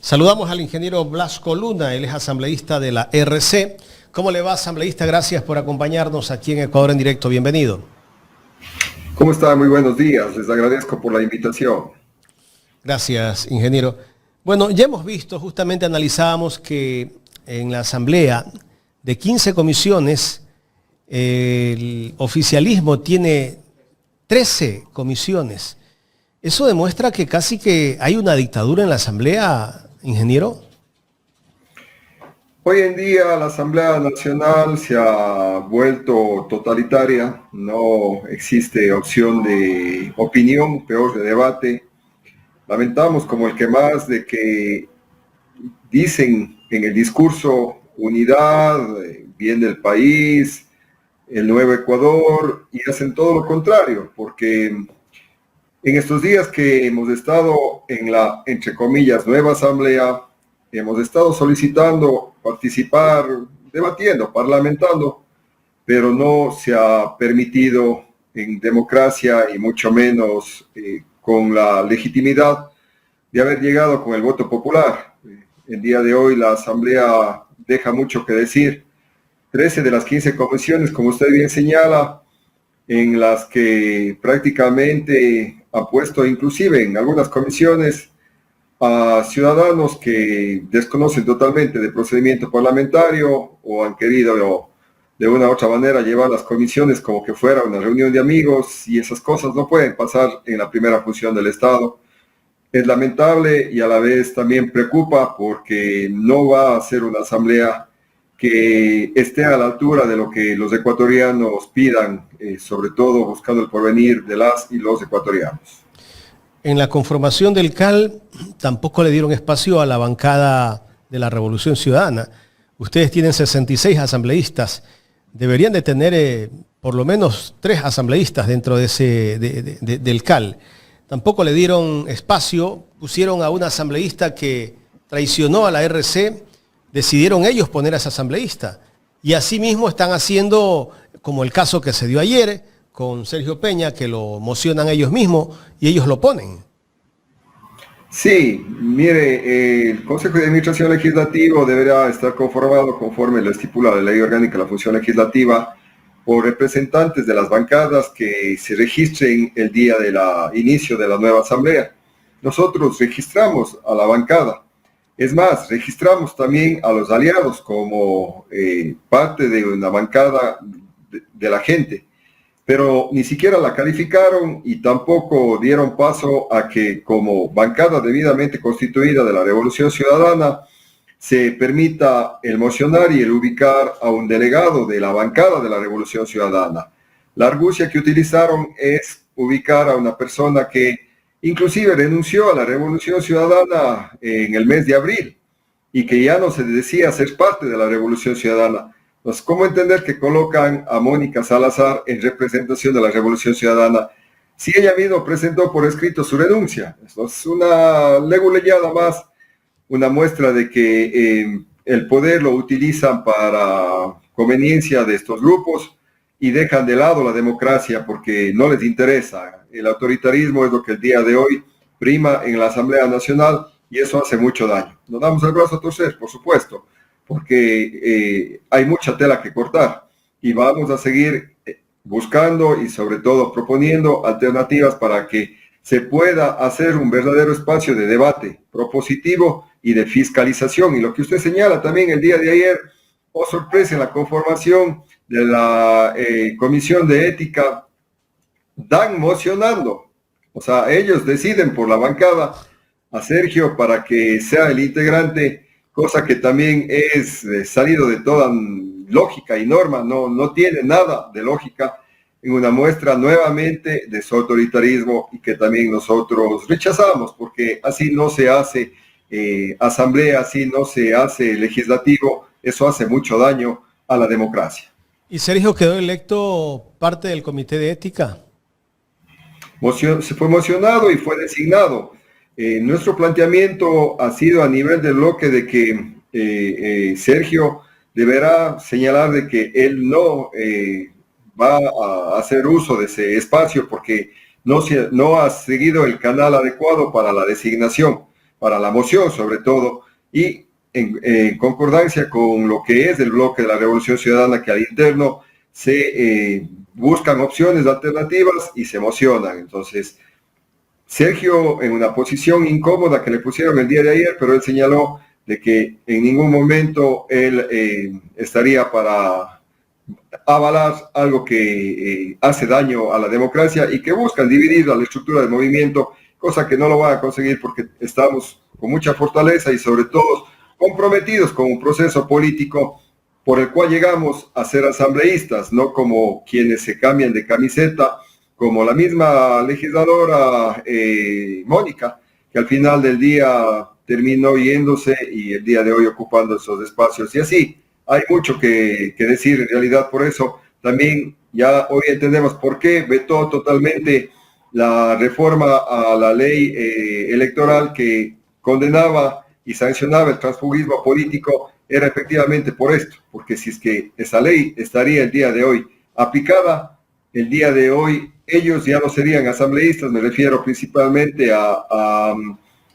Saludamos al ingeniero Blasco Luna, él es asambleísta de la RC. ¿Cómo le va, asambleísta? Gracias por acompañarnos aquí en Ecuador en Directo. Bienvenido. ¿Cómo está? Muy buenos días. Les agradezco por la invitación. Gracias, ingeniero. Bueno, ya hemos visto, justamente analizábamos que en la asamblea de 15 comisiones, el oficialismo tiene 13 comisiones. ¿Eso demuestra que casi que hay una dictadura en la asamblea, ingeniero? Hoy en día la Asamblea Nacional se ha vuelto totalitaria, no existe opción de opinión, peor de debate. Lamentamos como el que más de que dicen en el discurso unidad, bien del país, el nuevo Ecuador, y hacen todo lo contrario, porque en estos días que hemos estado en la, entre comillas, nueva asamblea, hemos estado solicitando participar, debatiendo, parlamentando, pero no se ha permitido en democracia y mucho menos con la legitimidad de haber llegado con el voto popular. El día de hoy la asamblea deja mucho que decir. 13 de las 15 comisiones, como usted bien señala, en las que prácticamente ha puesto inclusive en algunas comisiones a ciudadanos que desconocen totalmente del procedimiento parlamentario o han querido de una u otra manera llevar las comisiones como que fuera una reunión de amigos, y esas cosas no pueden pasar en la primera función del Estado. Es lamentable y a la vez también preocupa porque no va a ser una asamblea que esté a la altura de lo que los ecuatorianos pidan, sobre todo buscando el porvenir de las y los ecuatorianos. En la conformación del CAL tampoco le dieron espacio a la bancada de la Revolución Ciudadana. Ustedes tienen 66 asambleístas. Deberían de tener por lo menos 3 asambleístas dentro de del CAL. Tampoco le dieron espacio, pusieron a un asambleísta que traicionó a la RC, decidieron ellos poner a ese asambleísta. Y así mismo están haciendo, como el caso que se dio ayer, con Sergio Peña, que lo mocionan ellos mismos y ellos lo ponen. Sí, mire, el Consejo de Administración Legislativo deberá estar conformado conforme lo estipula la Ley Orgánica de la Función Legislativa por representantes de las bancadas que se registren el día del inicio de la nueva asamblea. Nosotros registramos a la bancada. Es más, registramos también a los aliados como parte de una bancada de la gente, pero ni siquiera la calificaron y tampoco dieron paso a que como bancada debidamente constituida de la Revolución Ciudadana se permita el mocionar y el ubicar a un delegado de la bancada de la Revolución Ciudadana. La argucia que utilizaron es ubicar a una persona que inclusive renunció a la Revolución Ciudadana en el mes de abril y que ya no se decía ser parte de la Revolución Ciudadana. Entonces, ¿cómo entender que colocan a Mónica Salazar en representación de la Revolución Ciudadana si ella misma presentó por escrito su renuncia? Esto es una leguleyada más, una muestra de que el poder lo utilizan para conveniencia de estos grupos y dejan de lado la democracia porque no les interesa. El autoritarismo es lo que el día de hoy prima en la Asamblea Nacional y eso hace mucho daño. Nos damos el brazo a torcer, por supuesto, porque hay mucha tela que cortar y vamos a seguir buscando y sobre todo proponiendo alternativas para que se pueda hacer un verdadero espacio de debate propositivo y de fiscalización. Y lo que usted señala también el día de ayer, oh sorpresa, en la conformación de la Comisión de Ética, dan mocionando. O sea, ellos deciden por la bancada a Sergio para que sea el integrante, cosa que también es salido de toda lógica y norma, no tiene nada de lógica, en una muestra nuevamente de su autoritarismo y que también nosotros rechazamos, porque así no se hace asamblea, así no se hace legislativo, eso hace mucho daño a la democracia. ¿Y Sergio quedó electo parte del Comité de Ética? Se fue mocionado y fue designado. Nuestro planteamiento ha sido a nivel del bloque de que Sergio deberá señalar de que él no va a hacer uso de ese espacio porque no ha seguido el canal adecuado para la designación. para la moción sobre todo, y en concordancia con lo que es el bloque de la Revolución Ciudadana, que al interno se buscan opciones alternativas y se mocionan. Entonces, Sergio, en una posición incómoda que le pusieron el día de ayer, pero él señaló de que en ningún momento él estaría para avalar algo que hace daño a la democracia y que buscan dividir a la estructura del movimiento, cosa que no lo van a conseguir porque estamos con mucha fortaleza y sobre todo comprometidos con un proceso político por el cual llegamos a ser asambleístas, no como quienes se cambian de camiseta, como la misma legisladora Mónica, que al final del día terminó yéndose y el día de hoy ocupando esos espacios. Y así, hay mucho que decir en realidad. Por eso también ya hoy entendemos por qué vetó totalmente la reforma a la ley electoral que condenaba y sancionaba el transfugismo político. Era efectivamente por esto, porque si es que esa ley estaría el día de hoy aplicada, el día de hoy ellos ya no serían asambleístas. Me refiero principalmente a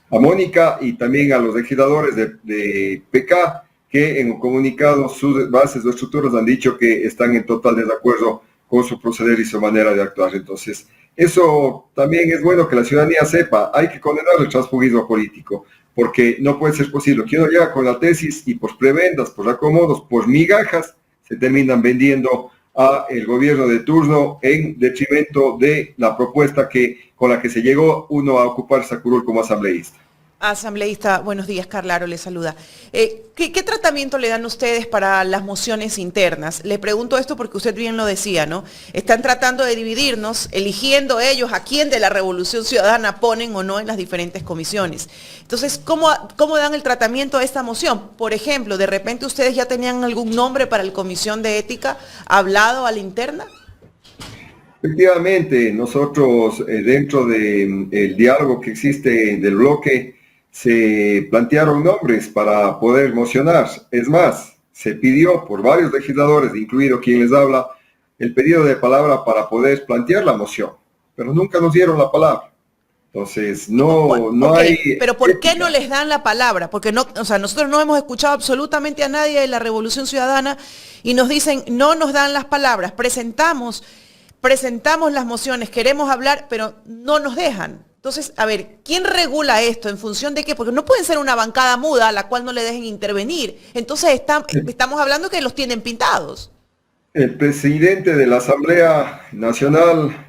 Mónica y también a los legisladores de PK, que en un comunicado sus bases o estructuras han dicho que están en total desacuerdo con su proceder y su manera de actuar. Entonces, eso también es bueno que la ciudadanía sepa. Hay que condenar el transfugismo político, porque no puede ser posible que uno llega con la tesis y por prebendas, por acomodos, por migajas, se terminan vendiendo a el gobierno de turno en detrimento de la propuesta con la que se llegó uno a ocupar Sacurul como asambleísta. Asambleísta, buenos días, Carla Aro le saluda. ¿Qué tratamiento le dan ustedes para las mociones internas? Le pregunto esto porque usted bien lo decía, ¿no? Están tratando de dividirnos, eligiendo ellos a quién de la Revolución Ciudadana ponen o no en las diferentes comisiones. Entonces, ¿cómo dan el tratamiento a esta moción? Por ejemplo, ¿de repente ustedes ya tenían algún nombre para la Comisión de Ética hablado a la interna? Efectivamente, nosotros dentro del diálogo que existe del bloque, se plantearon nombres para poder mocionar. Es más, se pidió por varios legisladores, incluido quien les habla, el pedido de palabra para poder plantear la moción, pero nunca nos dieron la palabra. Entonces, no hay... Pero ¿por qué no les dan la palabra? Porque no, o sea, nosotros no hemos escuchado absolutamente a nadie de la Revolución Ciudadana y nos dicen, no nos dan las palabras, presentamos las mociones, queremos hablar, pero no nos dejan. Entonces, a ver, ¿quién regula esto? ¿En función de qué? Porque no pueden ser una bancada muda a la cual no le dejen intervenir. Entonces, estamos hablando que los tienen pintados. El presidente de la Asamblea Nacional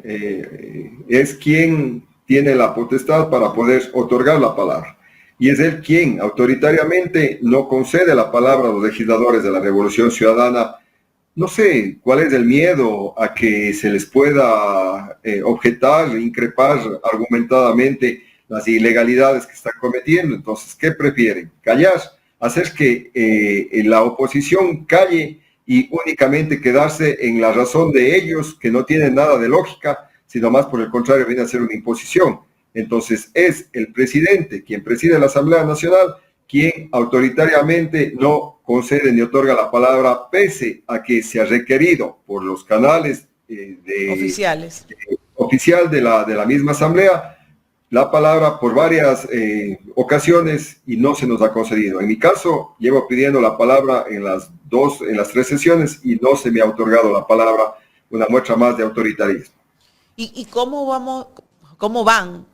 es quien tiene la potestad para poder otorgar la palabra. Y es él quien autoritariamente no concede la palabra a los legisladores de la Revolución Ciudadana. No sé cuál es el miedo a que se les pueda objetar, increpar argumentadamente las ilegalidades que están cometiendo. Entonces, ¿qué prefieren? ¿Callar? ¿Hacer que la oposición calle y únicamente quedarse en la razón de ellos, que no tienen nada de lógica, sino más por el contrario viene a ser una imposición? Entonces, es el presidente quien preside la Asamblea Nacional quien autoritariamente no concede ni otorga la palabra, pese a que se ha requerido por los canales oficial de la misma asamblea la palabra por varias ocasiones y no se nos ha concedido. En mi caso, llevo pidiendo la palabra en las 3 sesiones y no se me ha otorgado la palabra, una muestra más de autoritarismo. ¿Y cómo van? O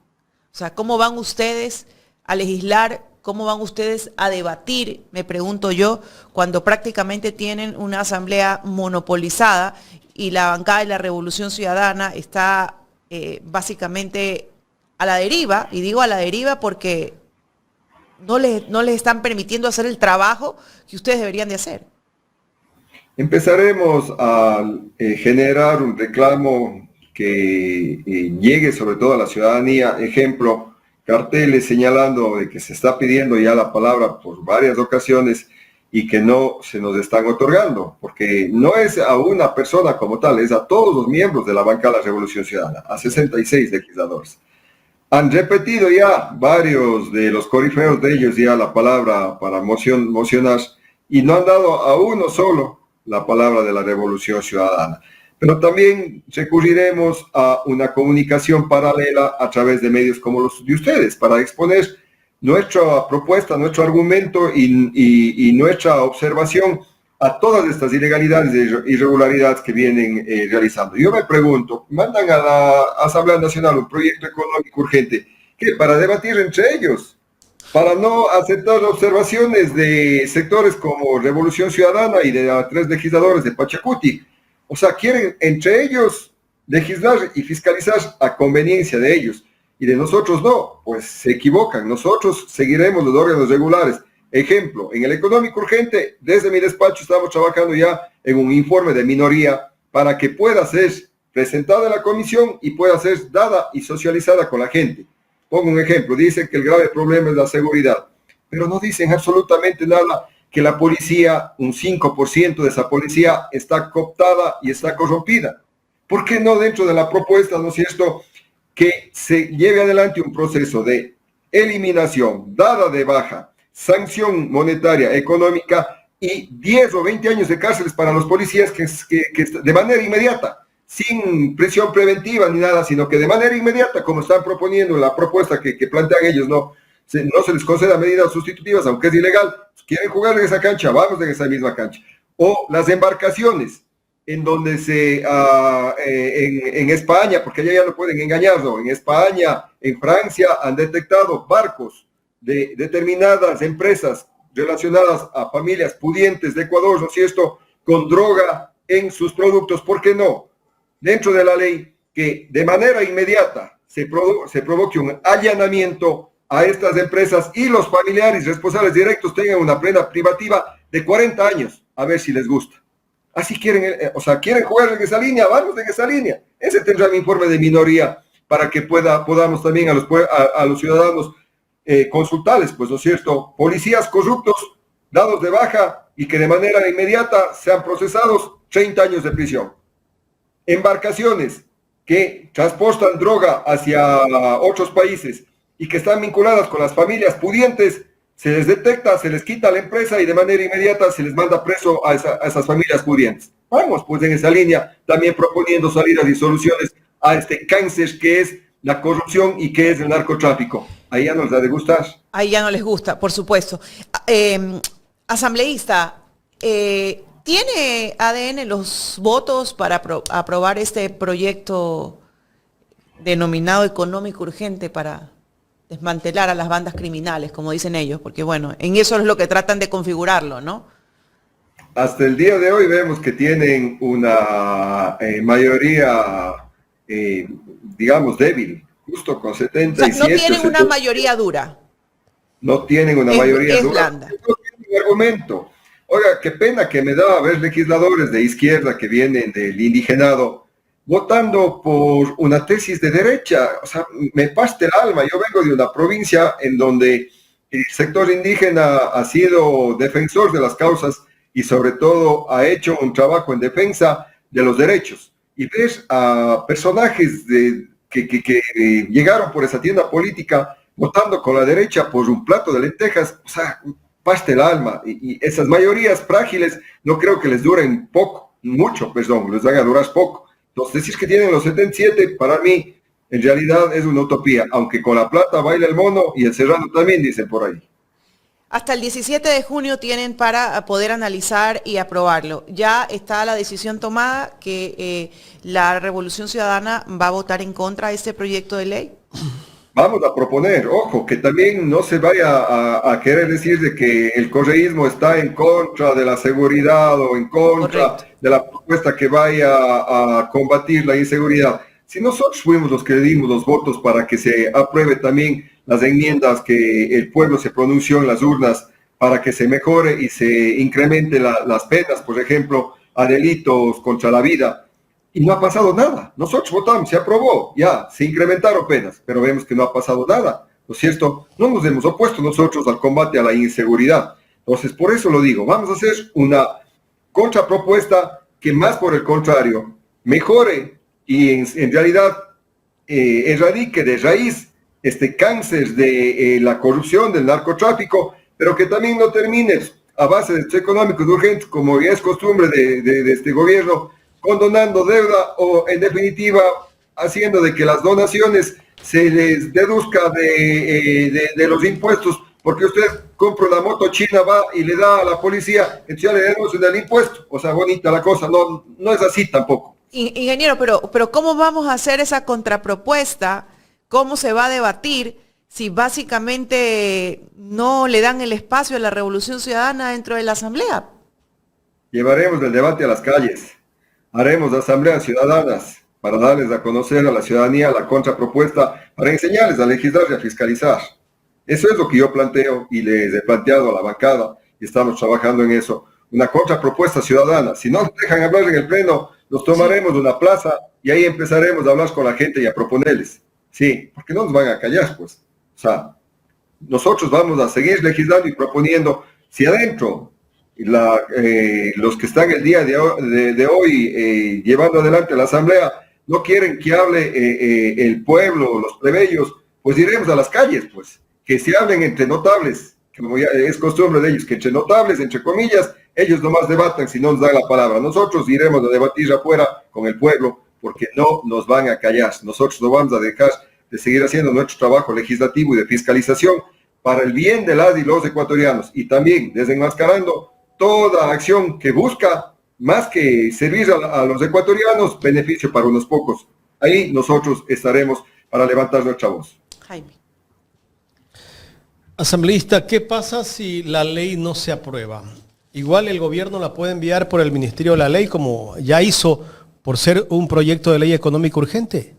sea, ¿cómo van ustedes a legislar? ¿Cómo van ustedes a debatir, me pregunto yo, cuando prácticamente tienen una asamblea monopolizada y la bancada de la Revolución Ciudadana está básicamente a la deriva? Y digo a la deriva porque no les están permitiendo hacer el trabajo que ustedes deberían de hacer. Empezaremos a generar un reclamo que llegue sobre todo a la ciudadanía. Ejemplo, carteles señalando de que se está pidiendo ya la palabra por varias ocasiones y que no se nos están otorgando, porque no es a una persona como tal, es a todos los miembros de la bancada de la Revolución Ciudadana, a 66 legisladores. Han repetido ya varios de los corifeos de ellos ya la palabra para mocionar y no han dado a uno solo la palabra de la Revolución Ciudadana. Pero también recurriremos a una comunicación paralela a través de medios como los de ustedes para exponer nuestra propuesta, nuestro argumento y nuestra observación a todas estas ilegalidades e irregularidades que vienen realizando. Yo me pregunto, mandan a la Asamblea Nacional un proyecto económico urgente, ¿qué? Para debatir entre ellos, para no aceptar las observaciones de sectores como Revolución Ciudadana y de los 3 legisladores de Pachacuti. O sea, quieren entre ellos legislar y fiscalizar a conveniencia de ellos. Y de nosotros no, pues se equivocan. Nosotros seguiremos los órganos regulares. Ejemplo, en el económico urgente, desde mi despacho estamos trabajando ya en un informe de minoría para que pueda ser presentada en la comisión y pueda ser dada y socializada con la gente. Pongo un ejemplo, dicen que el grave problema es la seguridad, pero no dicen absolutamente nada que la policía, un 5% de esa policía está cooptada y está corrompida. ¿Por qué no dentro de la propuesta, no es cierto, que se lleve adelante un proceso de eliminación, dada de baja, sanción monetaria, económica y 10 o 20 años de cárceles para los policías que de manera inmediata, sin prisión preventiva ni nada, sino que de manera inmediata, como están proponiendo en la propuesta que plantean ellos, no se les conceda medidas sustitutivas, aunque es ilegal, quieren jugar en esa cancha, vamos en esa misma cancha. O las embarcaciones, en donde en España, porque allá ya no pueden engañar, ¿no? En España, en Francia, han detectado barcos de determinadas empresas relacionadas a familias pudientes de Ecuador, ¿no es cierto?, con droga en sus productos. ¿Por qué no? Dentro de la ley, que de manera inmediata se provoque un allanamiento a estas empresas y los familiares responsables directos tengan una pena privativa de 40 años, a ver si les gusta. Así quieren, quieren jugar en esa línea, vamos en esa línea. Ese tendrá mi informe de minoría para que podamos también a los ciudadanos consultarles, pues, ¿no es cierto? Policías corruptos, dados de baja y que de manera inmediata sean procesados 30 años de prisión. Embarcaciones que transportan droga hacia otros países y que están vinculadas con las familias pudientes, se les detecta, se les quita la empresa y de manera inmediata se les manda preso a esas familias pudientes. Vamos pues en esa línea, también proponiendo salidas y soluciones a este cáncer que es la corrupción y que es el narcotráfico. Ahí ya nos da de gustar. Ahí ya no les gusta, por supuesto. Asambleísta, ¿tiene ADN los votos para aprobar este proyecto denominado económico urgente para desmantelar a las bandas criminales, como dicen ellos? Porque bueno, en eso es lo que tratan de configurarlo, ¿no? Hasta el día de hoy vemos que tienen una mayoría, digamos, débil, justo con 77. O sea, no tienen una mayoría dura. No tienen una mayoría dura. Blanda. No tienen argumento. Oiga, qué pena que me da ver legisladores de izquierda que vienen del indigenado votando por una tesis de derecha. O sea, me parte el alma. Yo vengo de una provincia en donde el sector indígena ha sido defensor de las causas y sobre todo ha hecho un trabajo en defensa de los derechos. Y ves a personajes que llegaron por esa tienda política votando con la derecha por un plato de lentejas, o sea, parte el alma. Y esas mayorías frágiles no creo que les duren mucho, les van a durar poco. Entonces, decir que tienen los 77, para mí, en realidad es una utopía, aunque con la plata baila el mono y el serrano también, dicen por ahí. Hasta el 17 de junio tienen para poder analizar y aprobarlo. Ya está la decisión tomada que la Revolución Ciudadana va a votar en contra de este proyecto de ley. Vamos a proponer, ojo, que también no se vaya a querer decir de que el correísmo está en contra de la seguridad o en contra de la propuesta que vaya a combatir la inseguridad. Si nosotros fuimos los que le dimos los votos para que se apruebe también las enmiendas que el pueblo se pronunció en las urnas para que se mejore y se incremente las penas, por ejemplo, a delitos contra la vida. Y no ha pasado nada. Nosotros votamos, se aprobó, ya, se incrementaron penas, pero vemos que no ha pasado nada, ¿no es cierto? No nos hemos opuesto nosotros al combate a la inseguridad. Entonces, por eso lo digo, vamos a hacer una contrapropuesta que más por el contrario mejore y en realidad erradique de raíz este cáncer de la corrupción, del narcotráfico, pero que también no termine a base de hechos económicos urgentes, como ya es costumbre de este gobierno, condonando deuda o, en definitiva, haciendo de que las donaciones se les deduzca de los impuestos, porque usted compra una moto china, va y le da a la policía, entonces ya le deducen del impuesto. O sea, bonita la cosa, no es así tampoco. Ingeniero, pero ¿cómo vamos a hacer esa contrapropuesta? ¿Cómo se va a debatir si básicamente no le dan el espacio a la Revolución Ciudadana dentro de la Asamblea? Llevaremos el debate a las calles, haremos asambleas ciudadanas para darles a conocer a la ciudadanía la contrapropuesta, para enseñarles a legislar y a fiscalizar. Eso es lo que yo planteo y les he planteado a la bancada y estamos trabajando en eso. Una contrapropuesta ciudadana. Si no nos dejan hablar en el pleno, nos tomaremos de una plaza y ahí empezaremos a hablar con la gente y a proponerles. Sí, porque no nos van a callar, pues. O sea, nosotros vamos a seguir legislando y proponiendo. Si adentro los que están el día de hoy llevando adelante la asamblea no quieren que hable el pueblo, los plebeyos, pues iremos a las calles, pues. Que se hablen entre notables, como ya es costumbre de ellos, que entre notables, entre comillas, ellos nomás debatan si no nos dan la palabra. Nosotros iremos a debatir afuera con el pueblo porque no nos van a callar. Nosotros no vamos a dejar de seguir haciendo nuestro trabajo legislativo y de fiscalización para el bien de las y los ecuatorianos y también desenmascarando toda acción que busca, más que servir a los ecuatorianos, beneficio para unos pocos. Ahí nosotros estaremos para levantar nuestra voz. Jaime. Asambleísta, ¿qué pasa si la ley no se aprueba? Igual el gobierno la puede enviar por el Ministerio de la Ley, como ya hizo por ser un proyecto de ley económico urgente.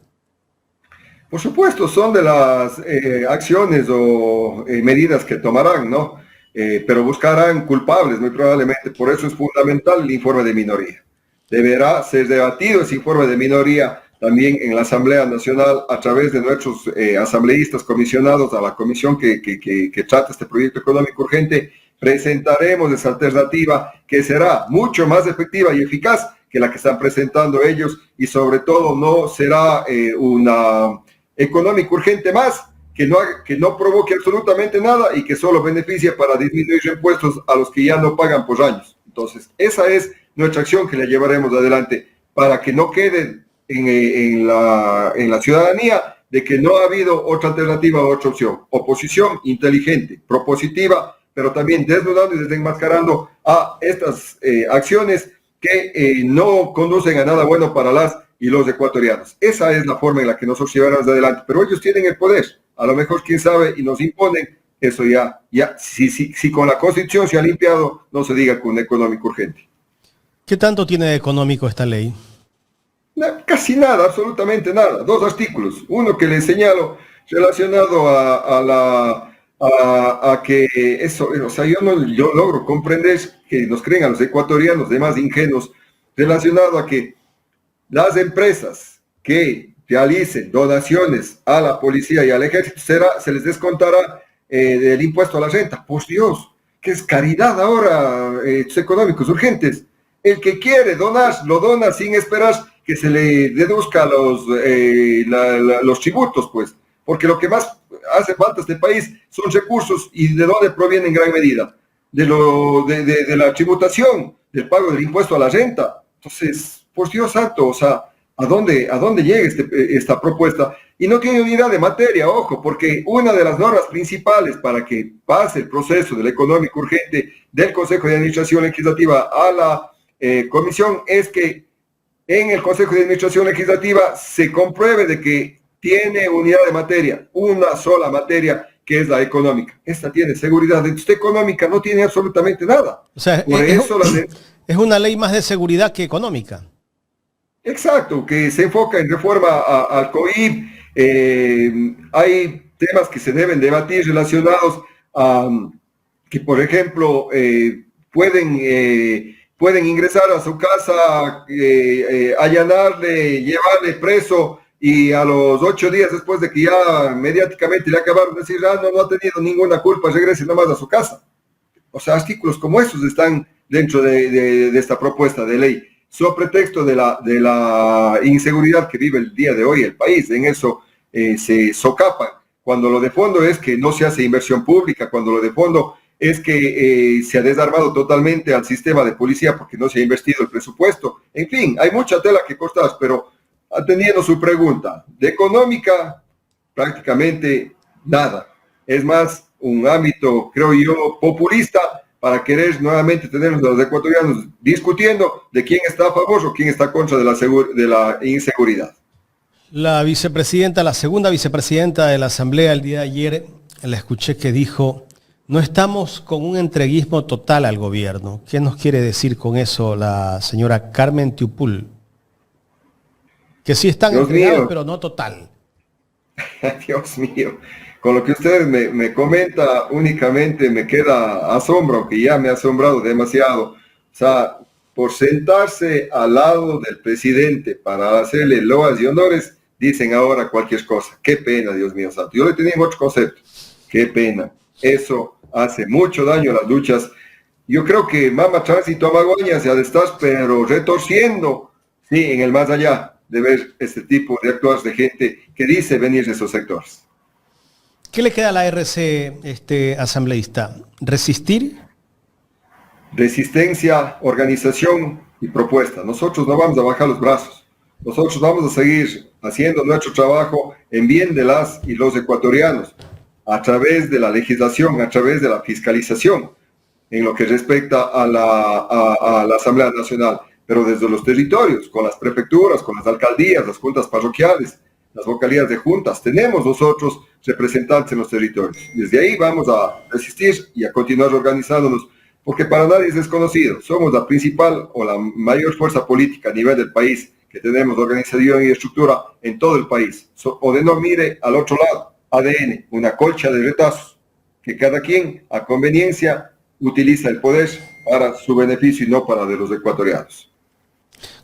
Por supuesto, son de las acciones o medidas que tomarán, ¿no? Pero buscarán culpables, muy probablemente. Por eso es fundamental el informe de minoría. Deberá ser debatido ese informe de minoría también en la Asamblea Nacional a través de nuestros asambleístas comisionados a la comisión que trata este proyecto económico urgente. Presentaremos esa alternativa que será mucho más efectiva y eficaz que la que están presentando ellos y sobre todo no será una económico urgente más que no provoque absolutamente nada y que solo beneficia para disminuir impuestos a los que ya no pagan por años. Entonces, esa es nuestra acción que la llevaremos adelante para que no quede en la ciudadanía de que no ha habido otra alternativa o otra opción. Oposición inteligente, propositiva, pero también desnudando y desenmascarando a estas acciones que no conducen a nada bueno para las y los ecuatorianos. Esa es la forma en la que nosotros llevaremos adelante, pero ellos tienen el poder, a lo mejor quién sabe, y nos imponen, eso ya si con la Constitución se ha limpiado, no se diga con un económico urgente. ¿Qué tanto tiene de económico esta ley? Casi nada, absolutamente nada. 2 artículos. Uno que le señalo relacionado a que eso, o sea, yo logro comprender que nos creen a los ecuatorianos de más ingenuos, relacionado a que las empresas que realicen donaciones a la policía y al ejército se les descontará del impuesto a la renta. Por Dios, que es caridad ahora, económicos urgentes. El que quiere donar, lo dona sin esperar que se le deduzca los tributos, pues, porque lo que más hace falta a este país son recursos y de dónde provienen en gran medida, de la tributación, del pago del impuesto a la renta. Entonces, por Dios santo, o sea, ¿a dónde llega esta propuesta? Y no tiene unidad de materia, ojo, porque una de las normas principales para que pase el proceso del económico urgente del Consejo de Administración Legislativa a la comisión es que en el Consejo de Administración Legislativa se compruebe de que tiene unidad de materia, una sola materia, que es la económica. Esta tiene seguridad, esta económica no tiene absolutamente nada. O sea, es una ley más de seguridad que económica. Exacto, que se enfoca en reforma al COIP. Hay temas que se deben debatir relacionados a que, por ejemplo, pueden ingresar a su casa, allanarle, llevarle preso y a los 8 días después de que ya mediáticamente le acabaron de decir, no ha tenido ninguna culpa, regrese nomás a su casa. O sea, artículos como esos están dentro de esta propuesta de ley, sobre pretexto de la inseguridad que vive el día de hoy el país. En eso se socapan, cuando lo de fondo es que no se hace inversión pública, cuando lo de fondo es que se ha desarmado totalmente al sistema de policía porque no se ha invertido el presupuesto. En fin, hay mucha tela que cortar, pero atendiendo su pregunta, de económica prácticamente nada. Es más un ámbito, creo yo, populista para querer nuevamente tener a los ecuatorianos discutiendo de quién está a favor o quién está contra de la inseguridad. La vicepresidenta, la segunda vicepresidenta de la Asamblea el día de ayer, la escuché que dijo, no estamos con un entreguismo total al gobierno. ¿Qué nos quiere decir con eso la señora Carmen Tiupul? Que sí están entregados, pero no total. Dios mío, con lo que usted me comenta únicamente me queda asombro, que ya me ha asombrado demasiado. O sea, por sentarse al lado del presidente para hacerle loas y honores, dicen ahora cualquier cosa. Qué pena, Dios mío santo. Yo le tenía otro concepto. Qué pena. Eso hace mucho daño a las luchas. Yo creo que Mama Tránsito Amagoña se ha de estar, pero retorciendo, sí, en el más allá de ver este tipo de actuar de gente que dice venir de esos sectores. ¿Qué le queda a la RC asambleísta? ¿Resistir? Resistencia, organización y propuesta. Nosotros no vamos a bajar los brazos. Nosotros vamos a seguir haciendo nuestro trabajo en bien de las y los ecuatorianos, a través de la legislación, a través de la fiscalización, en lo que respecta a la Asamblea Nacional, pero desde los territorios, con las prefecturas, con las alcaldías, las juntas parroquiales, las vocalías de juntas, tenemos nosotros representantes en los territorios. Desde ahí vamos a resistir y a continuar organizándonos, porque para nadie es desconocido, somos la principal o la mayor fuerza política a nivel del país, que tenemos organización y estructura en todo el país. O de no mire al otro lado, ADN, una colcha de retazos, que cada quien a conveniencia utiliza el poder para su beneficio y no para de los ecuatorianos.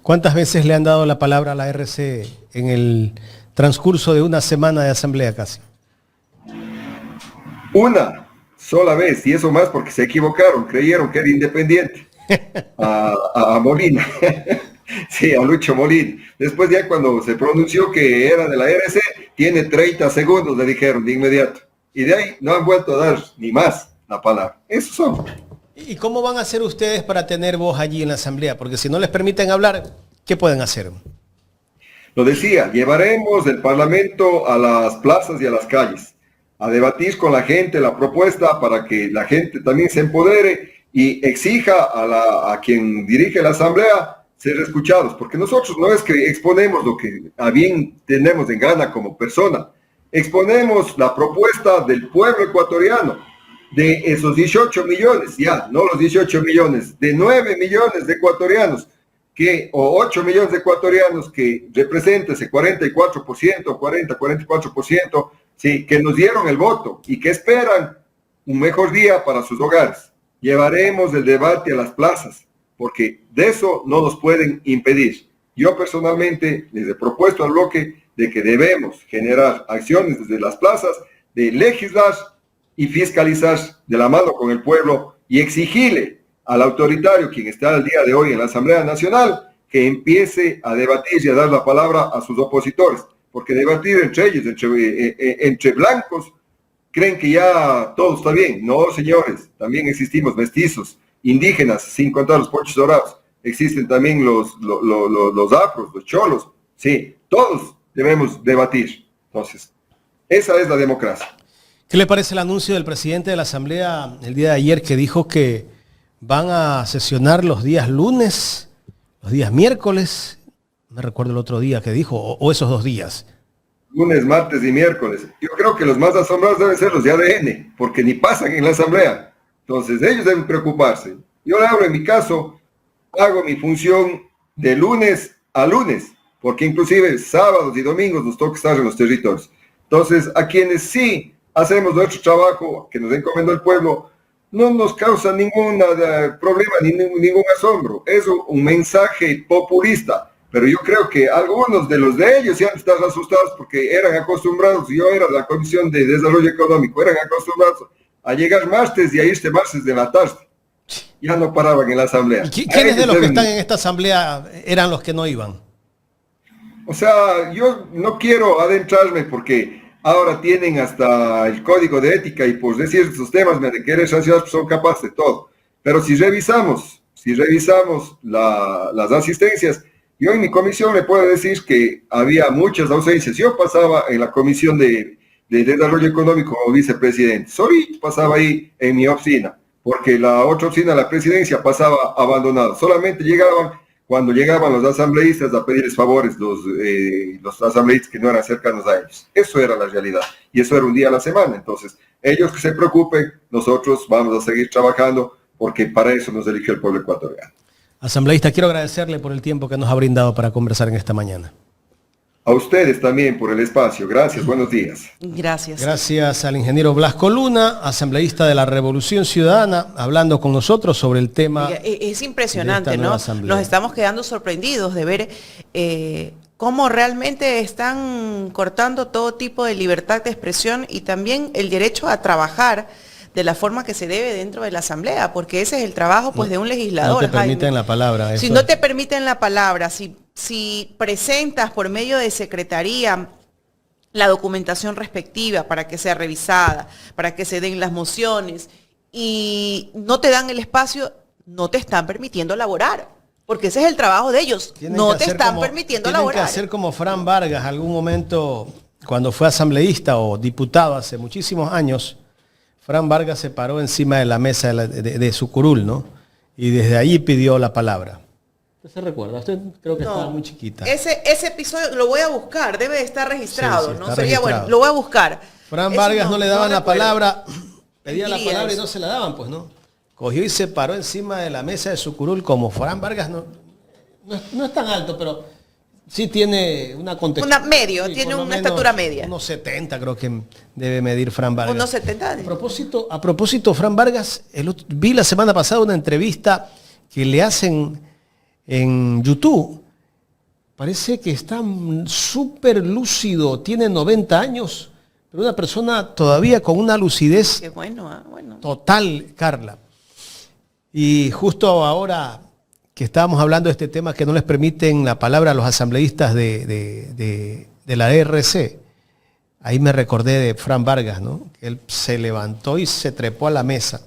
¿Cuántas veces le han dado la palabra a la RC en el transcurso de una semana de asamblea casi? Una sola vez, y eso más porque se equivocaron, creyeron que era independiente. A Molina. Sí, a Lucho Molina. Después ya cuando se pronunció que era de la RC, tiene 30 segundos, le dijeron de inmediato. Y de ahí no han vuelto a dar ni más la palabra. Esos son. ¿Y cómo van a hacer ustedes para tener voz allí en la asamblea? Porque si no les permiten hablar, ¿qué pueden hacer? Lo decía, llevaremos el Parlamento a las plazas y a las calles, a debatir con la gente la propuesta para que la gente también se empodere y exija a quien dirige la asamblea ser escuchados, porque nosotros no es que exponemos lo que a bien tenemos en gana como persona, exponemos la propuesta del pueblo ecuatoriano, de esos 18 millones, ya, no los 18 millones, de 9 millones de ecuatorianos, o 8 millones de ecuatorianos que representa ese 44%, 44%, sí, que nos dieron el voto y que esperan un mejor día para sus hogares. Llevaremos el debate a las plazas, porque de eso no nos pueden impedir. Yo personalmente les he propuesto al bloque de que debemos generar acciones desde las plazas, de legislar y fiscalizar de la mano con el pueblo y exigirle al autoritario, quien está al día de hoy en la Asamblea Nacional, que empiece a debatir y a dar la palabra a sus opositores, porque debatir entre ellos, entre blancos, creen que ya todo está bien. No, señores, también existimos mestizos, indígenas, sin contar los ponchos dorados. Existen también los afros, los cholos. Sí, todos debemos debatir. Entonces, esa es la democracia. ¿Qué le parece el anuncio del presidente de la Asamblea el día de ayer que dijo que van a sesionar los días lunes, los días miércoles? No recuerdo el otro día que dijo, o esos 2 días. Lunes, martes y miércoles. Yo creo que los más asombrados deben ser los de ADN, porque ni pasan en la Asamblea. Entonces, ellos deben preocuparse. Yo le hablo en mi caso, hago mi función de lunes a lunes, porque inclusive sábados y domingos nos toca estar en los territorios. Entonces, a quienes sí hacemos nuestro trabajo, que nos encomendó el pueblo, no nos causa ningún problema, ningún asombro. Es un mensaje populista, pero yo creo que algunos de los de ellos ya están asustados porque eran acostumbrados, yo era de la Comisión de Desarrollo Económico, eran acostumbrados a llegar martes y a irse martes de la tarde. Ya no paraban en la asamblea. ¿Quiénes de los que están en esta asamblea eran los que no iban? O sea, yo no quiero adentrarme porque ahora tienen hasta el código de ética y por decir estos temas me requieren sancionar, pues son capaces de todo. Pero si revisamos las asistencias, yo en mi comisión le puedo decir que había muchas ausencias. Yo pasaba en la comisión de de desarrollo económico como vicepresidente. Solito pasaba ahí en mi oficina, porque la otra oficina, la presidencia, pasaba abandonada. Solamente llegaban cuando llegaban los asambleístas a pedirles favores, los asambleístas que no eran cercanos a ellos. Eso era la realidad. Y eso era un día a la semana. Entonces, ellos que se preocupen, nosotros vamos a seguir trabajando, porque para eso nos eligió el pueblo ecuatoriano. Asambleísta, quiero agradecerle por el tiempo que nos ha brindado para conversar en esta mañana. A ustedes también por el espacio. Gracias, buenos días. Gracias. Gracias al ingeniero Blasco Luna, asambleísta de la Revolución Ciudadana, hablando con nosotros sobre el tema. Es impresionante, ¿no? Nos estamos quedando sorprendidos de ver cómo realmente están cortando todo tipo de libertad de expresión y también el derecho a trabajar de la forma que se debe dentro de la asamblea, porque ese es el trabajo pues de un legislador. No te permiten la palabra. Eso. Si no te permiten la palabra, si presentas por medio de secretaría la documentación respectiva para que sea revisada, para que se den las mociones y no te dan el espacio, no te están permitiendo elaborar, porque ese es el trabajo de ellos. No te están permitiendo elaborar. Tienen que hacer como Fran Vargas, algún momento cuando fue asambleísta o diputado hace muchísimos años. Fran Vargas se paró encima de la mesa de su curul, ¿no? Y desde ahí pidió la palabra. ¿Usted se recuerda? Usted creo que estaba muy chiquita. Ese episodio lo voy a buscar, debe de estar registrado, sí, ¿no? está Sería registrado. bueno, lo voy a buscar. Fran Vargas no le daban la recuerdo. palabra, pedía la palabra eso. y no se la daban, pues, ¿no? Cogió y se paró encima de la mesa de su curul como Fran Vargas, no es tan alto, pero sí tiene una contestación. Tiene una estatura media. Unos 70 creo que debe medir Fran Vargas. Unos 70. A propósito, Fran Vargas, vi la semana pasada una entrevista que le hacen en YouTube. Parece que está súper lúcido, tiene 90 años, pero una persona todavía con una lucidez bueno. total, Carla. Y justo ahora que estábamos hablando de este tema que no les permiten la palabra a los asambleístas de la RC, ahí me recordé de Fran Vargas, ¿no? Él se levantó y se trepó a la mesa.